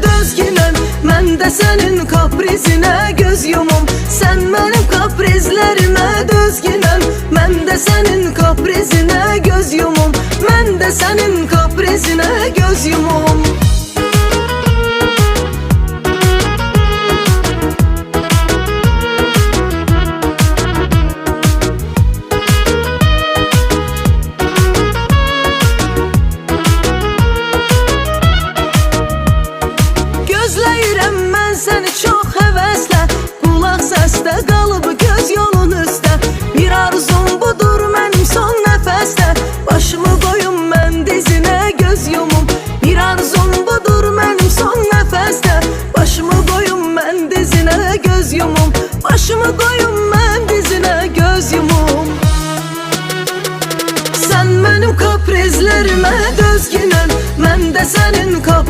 dözgünəm. Mən də sənin kaprizinə göz yumum. Sən mənim kaprizlərimə dözgünəm. Mən də sənin kaprizinə göz yumum. Mən də sənin kaprizinə göz yumum. Gözləyirəm mən səni çox həvəslə. Qulaq səsdə qalıb göz yolun üstə. Bir arzum budur mənim son nəfəsdə. Başımı qoyum mən dizinə göz yumum. Bir arzum budur mənim son nəfəsdə. Başımı qoyum mən dizinə göz yumum. Başımı qoyum mən dizinə göz yumum. Sən mənim kaprizlərimə dözgünəm. Mən də sənin kaprizlərimə